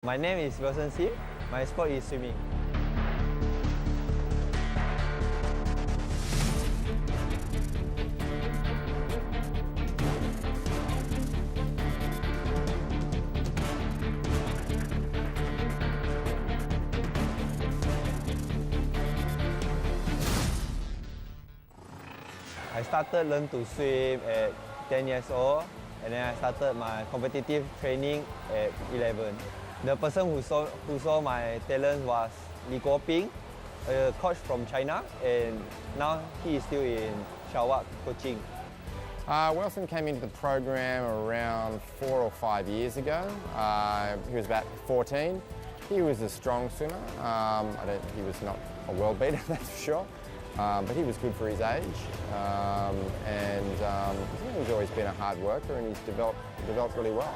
My name is Welson. My sport is swimming. I started learn to swim at 10 years old, and then I started my competitive training at 11. The person who saw my talent was Li Guoping, a coach from China, and now he is still in Sarawak coaching. Welson came into the program around 4 or 5 years ago. He was about 14. He was a strong swimmer. He was not a world beater, that's for sure. But he was good for his age, he's always been a hard worker, and he's developed really well.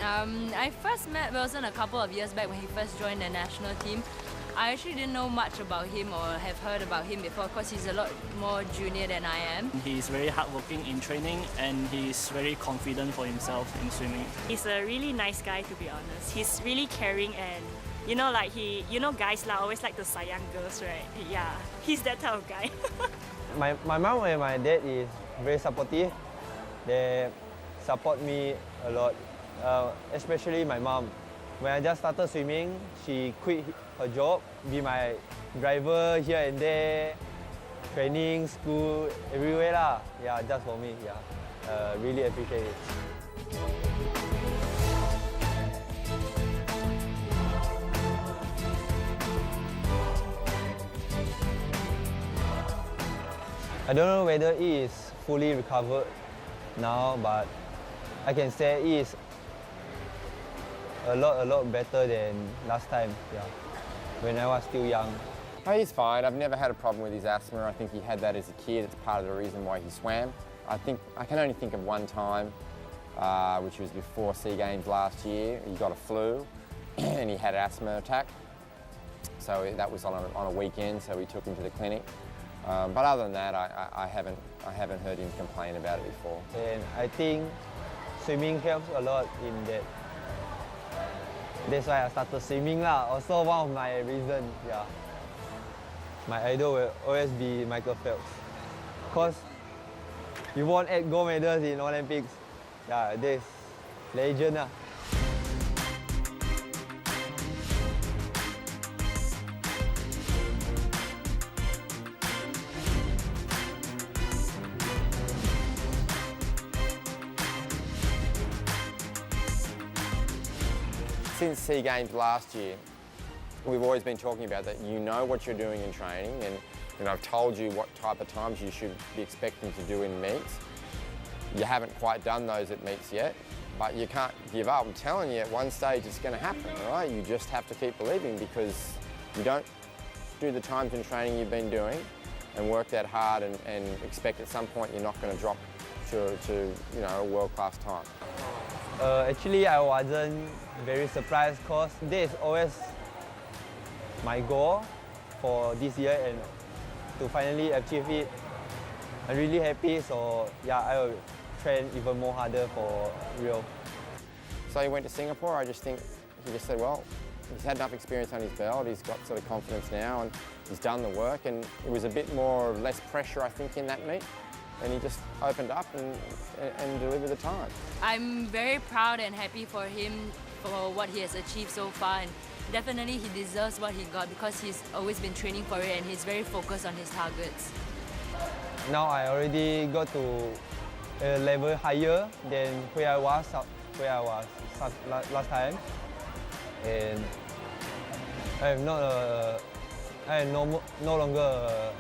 I first met Welson a couple of years back when he first joined the national team. I actually didn't know much about him or have heard about him before because he's a lot more junior than I am. He's very hardworking in training, and he's very confident for himself in swimming. He's a really nice guy, to be honest. He's really caring, and guys always like to sayang girls, right? Yeah, he's that type of guy. My mom and my dad is very supportive. They support me a lot, especially my mom. When I just started swimming, she quit her job, be my driver here and there, training, school, everywhere lah. Yeah, just for me. Yeah, really appreciate it. I don't know whether he is fully recovered now, but I can say he is a lot better than last time, yeah, when I was still young. Oh, he's fine. I've never had a problem with his asthma. I think he had that as a kid. It's part of the reason why he swam. I can only think of one time, which was before SEA Games last year. He got a flu and he had an asthma attack. So that was on a weekend, so we took him to the clinic. But other than that, I haven't heard him complain about it before. And I think swimming helps a lot in that. That's why I started swimming lah. Also one of my reasons, yeah. My idol will always be Michael Phelps. Cause he won 8 gold medals in Olympics. Yeah, this legend lah. Since SEA Games last year, we've always been talking about that. You know what you're doing in training, and I've told you what type of times you should be expecting to do in meets. You haven't quite done those at meets yet, but you can't give up. I'm telling you, at one stage it's going to happen, all right? You just have to keep believing, because you don't do the times in training you've been doing and work that hard and expect at some point you're not going to drop to a world-class time. Actually, I wasn't very surprised because this is always my goal for this year, and to finally achieve it, I'm really happy. So yeah, I will train even more harder for Rio. So he went to Singapore. I just think he just said, well, he's had enough experience on his belt. He's got sort of confidence now, and he's done the work. And it was a bit less pressure, I think, in that meet. And he just opened up and delivered the time. I'm very proud and happy for him for what he has achieved so far, and definitely he deserves what he got because he's always been training for it and he's very focused on his targets. Now I already got to a level higher than where I was last time, and I am no longer a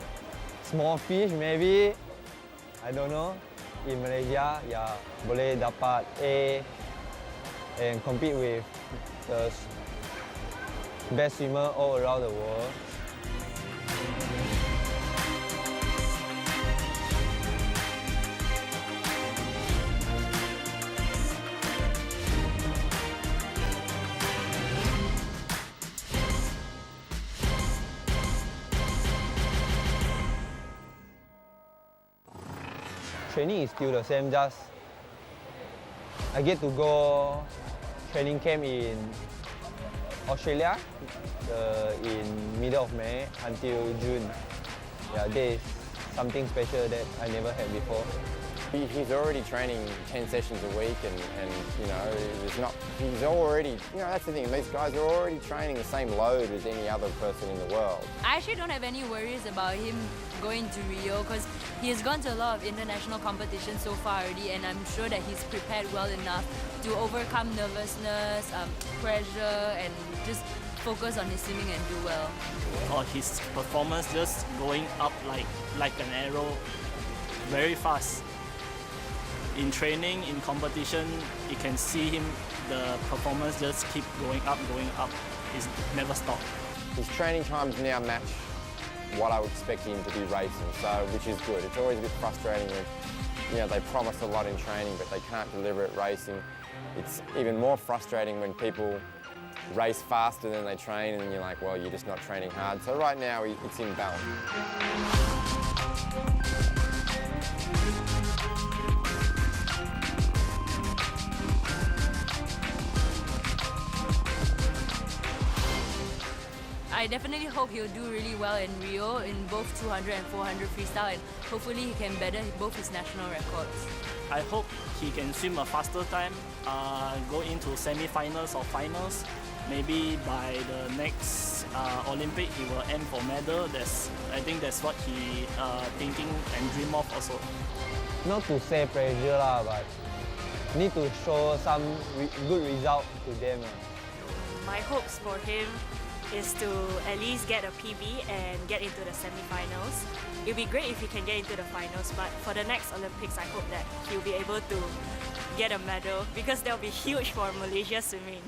small fish maybe. I don't know, in Malaysia, yeah, boleh dapat A and compete with the best swimmer all around the world. Training is still the same, just I get to go training camp in Australia in middle of May until June. Yeah, there is something special that I never had before. He's already training 10 sessions a week and you know, he's already, you know, that's the thing, these guys are already training the same load as any other person in the world. I actually don't have any worries about him going to Rio because he has gone to a lot of international competitions so far already, and I'm sure that he's prepared well enough to overcome nervousness, pressure, and just focus on his swimming and do well. Or his performance just going up like an arrow, very fast. In training, in competition, you can see him, the performance just keep going up. It's never stopped. His training times now match what I would expect him to be racing, so which is good. It's always a bit frustrating when, you know, they promise a lot in training but they can't deliver at racing. It's even more frustrating when people race faster than they train and you're like, well, you're just not training hard. So right now it's in balance. I definitely hope he'll do really well in Rio in both 200 and 400 freestyle, and hopefully he can better both his national records. I hope he can swim a faster time, go into semi-finals or finals. Maybe by the next Olympic he will aim for medal. I think that's what he thinking and dream of also. Not to say pressure lah, but need to show some good result to them. My hopes for him is to at least get a PB and get into the semi-finals. It would be great if he can get into the finals, but for the next Olympics, I hope that he'll be able to get a medal because that will be huge for Malaysia swimming.